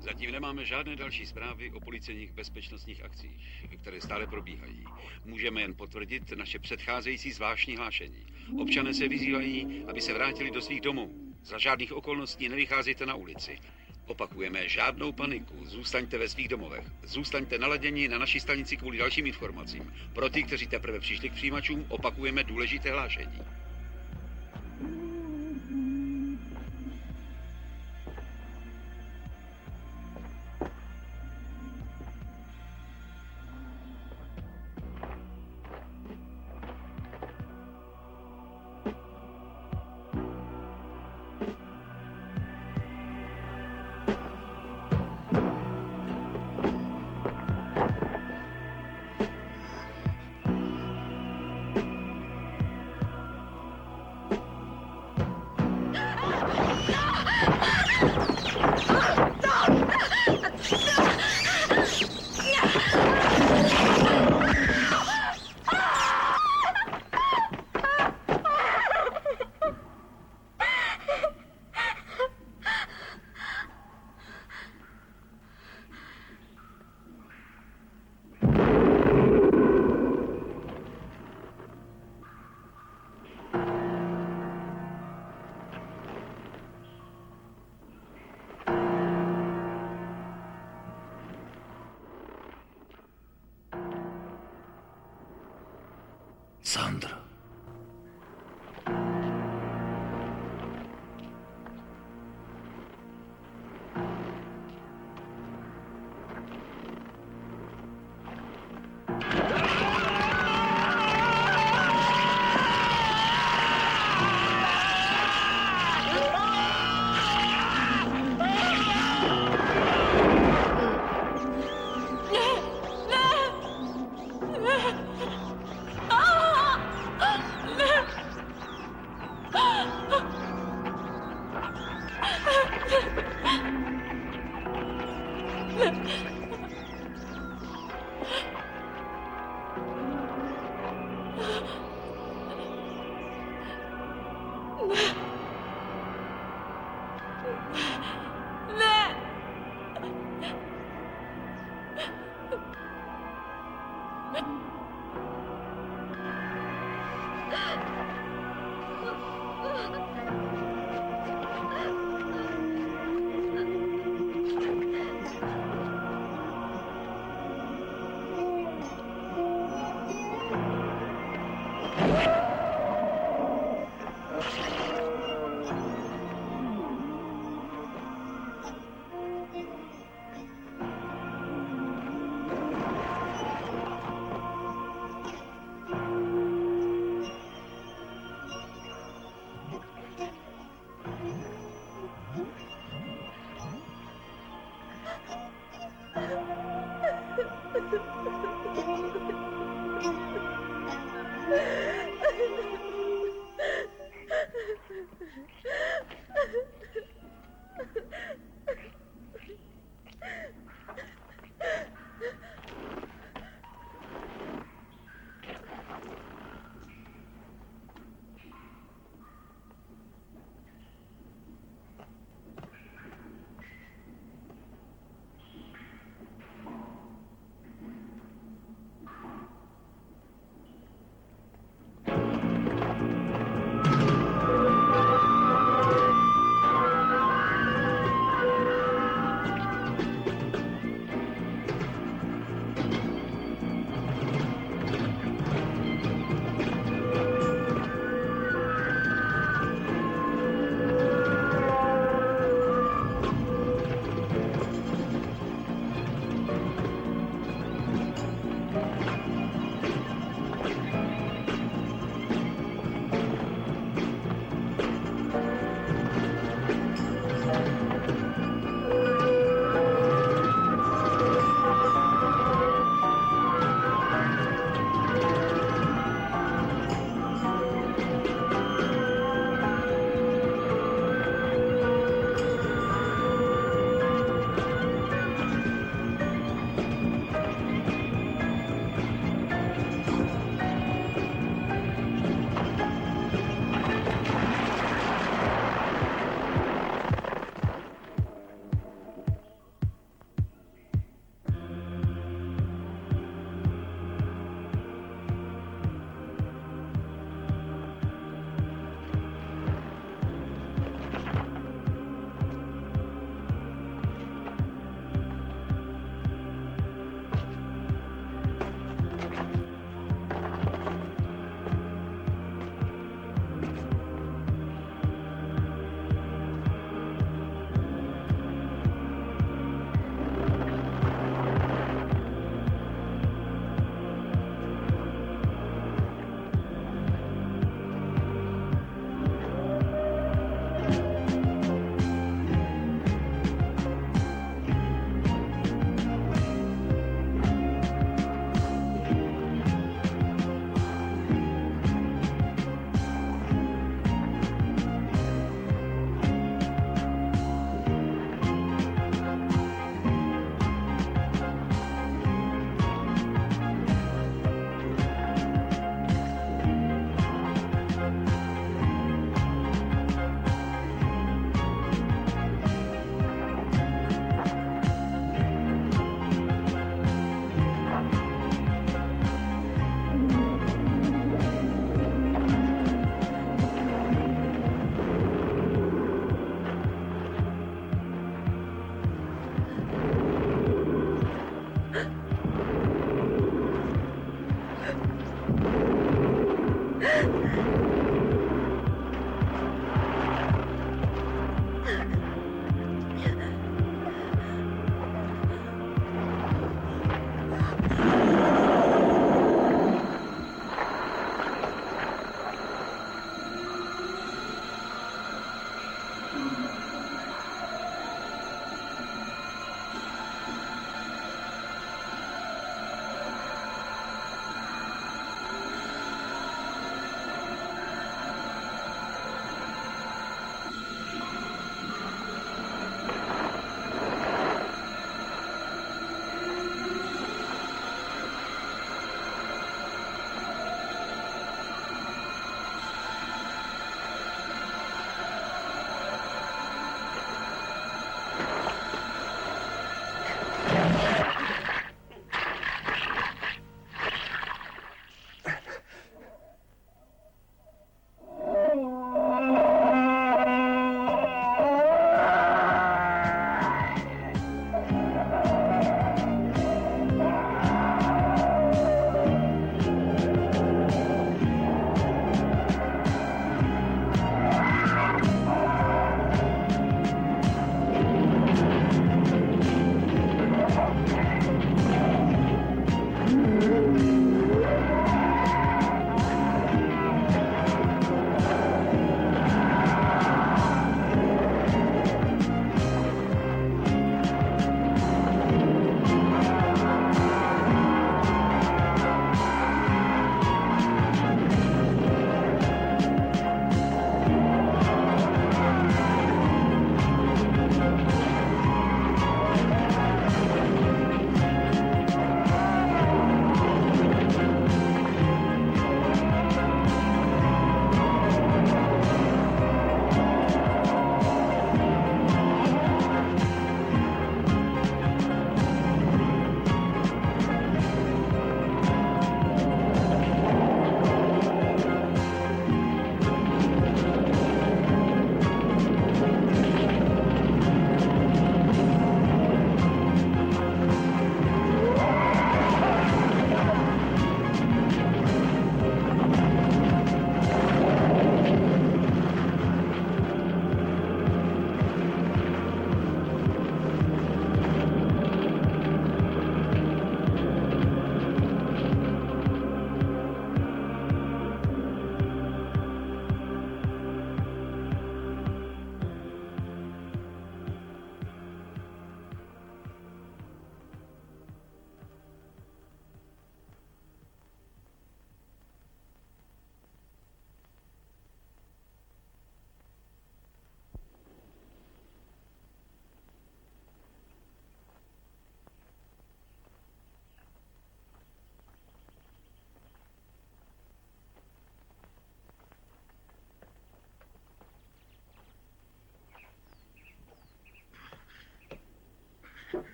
Zatím nemáme žádné další zprávy o policejních bezpečnostních akcích, které stále probíhají. Můžeme jen potvrdit naše předcházející zvláštní hlášení. Občané se vyzývají, aby se vrátili do svých domů. Za žádných okolností nevycházejte na ulici. Opakujeme, žádnou paniku, zůstaňte ve svých domovech. Zůstaňte naladěni na naší stanici kvůli dalším informacím. Pro ty, kteří teprve přišli k přijímačům, opakujeme důležité hlášení. Sandra.